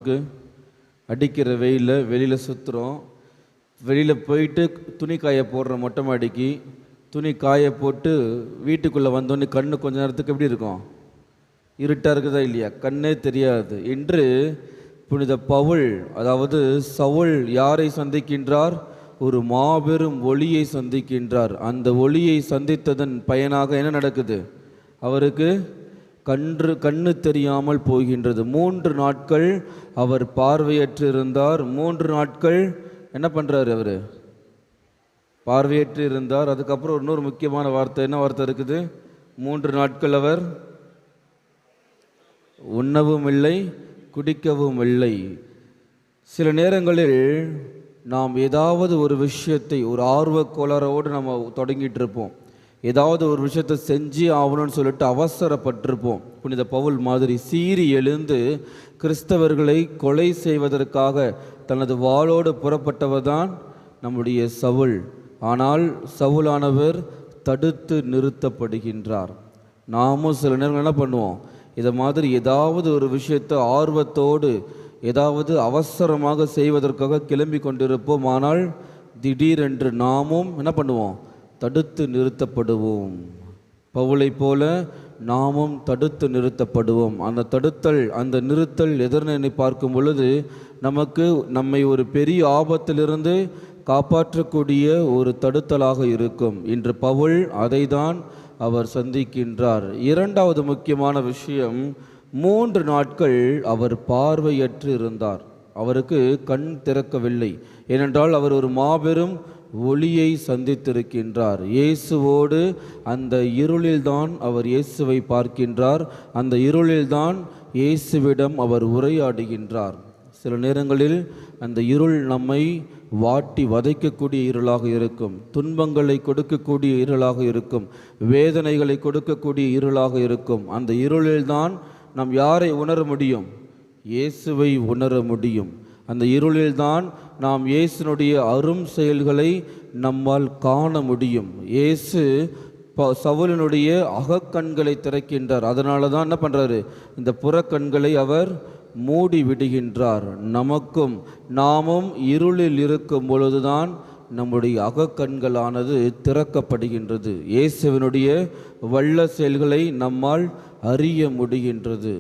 அடிக்கிற வெயிலில் வெளியில் சுற்றுறோம். வெளியில் போயிட்டு துணி காய போடுற மொட்டை மாடிக்கு துணி காய போட்டு வீட்டுக்குள்ளே வந்தோடனே கண்ணு கொஞ்ச நேரத்துக்கு எப்படி இருக்கும்? இருட்டாக இருக்குதா இல்லையா? கண்ணே தெரியாது. இன்று புனித பவுல், அதாவது சவுல் யாரை சந்திக்கின்றார்? ஒரு மாபெரும் ஒளியை சந்திக்கின்றார். அந்த ஒளியை சந்தித்ததன் பயனாக என்ன நடக்குது? அவருக்கு கண்ணு தெரியாமல் போகின்றது. 3 நாட்கள் அவர் பார்வையற்று இருந்தார். 3 நாட்கள் என்ன பண்ணுறாரு? அவர் பார்வையற்று இருந்தார். அதுக்கப்புறம் இன்னொரு முக்கியமான வார்த்தை, என்ன வார்த்தை இருக்குது? 3 நாட்கள் அவர் உண்ணவும் இல்லை, குடிக்கவும் இல்லை. சில நேரங்களில் நாம் ஏதாவது ஒரு விஷயத்தை ஒரு ஆர்வ கோளாறோடு நம்ம தொடங்கிட்டு இருப்போம். ஏதாவது ஒரு விஷயத்தை செஞ்சு ஆகணும்னு சொல்லிட்டு அவசரப்பட்டிருப்போம். புனித பவுல் மாதிரி சீறி எழுந்து கிறிஸ்தவர்களை கொலை செய்வதற்காக தனது வாளோடு புறப்பட்டவர் தான் நம்முடைய சவுல். ஆனால் சவுலானவர் தடுத்து நிறுத்தப்படுகின்றார். நாமும் சில நேரம் என்ன பண்ணுவோம்? இதை மாதிரி ஏதாவது ஒரு விஷயத்தை ஆர்வத்தோடு ஏதாவது அவசரமாக செய்வதற்காக கிளம்பி கொண்டிருப்போம். ஆனால் திடீரென்று நாமும் என்ன பண்ணுவோம்? தடுத்து நிறுத்தப்படுவோம். பவுலை போல நாமும் தடுத்து நிறுத்தப்படுவோம். அந்த தடுத்தல், அந்த நிறுத்தல் எதிர்நிலை பார்க்கும் பொழுது நம்மை ஒரு பெரிய ஆபத்திலிருந்து காப்பாற்றக்கூடிய ஒரு தடுத்தலாக இருக்கும். இன்று பவுல் அதை தான் அவர் சந்திக்கின்றார். 2வது முக்கியமான விஷயம், 3 நாட்கள் அவர் பார்வையற்று இருந்தார். அவருக்கு கண் திறக்கவில்லை. ஏனென்றால் அவர் ஒரு மாபெரும் ஒளியை சந்தித்திருக்கின்றார். இயேசுவோடு அந்த இருளில்தான் அவர் இயேசுவை பார்க்கின்றார். அந்த இருளில்தான் இயேசுவிடம் அவர் உரையாடுகின்றார். சில நேரங்களில் அந்த இருள் நம்மை வாட்டி வதைக்கக்கூடிய இருளாக இருக்கும். துன்பங்களை கொடுக்கக்கூடிய இருளாக இருக்கும். வேதனைகளை கொடுக்கக்கூடிய இருளாக இருக்கும். அந்த இருளில்தான் நாம் யாரை உணர முடியும்? இயேசுவை உணர முடியும். அந்த இருளில்தான் நாம் இயேசுனுடைய அரும் செயல்களை நம்மால் காண முடியும். இயேசு சவுலினுடைய அகக்கண்களை திறக்கின்றார். அதனால தான் என்ன பண்ணுறாரு? இந்த புறக்கண்களை அவர் மூடி விடுகின்றார். நாமும் இருளில் இருக்கும் பொழுதுதான் நம்முடைய அகக்கண்களானது திறக்கப்படுகின்றது. இயேசுவினுடைய வல்ல செயல்களை நம்மால் அறிய முடிகின்றது.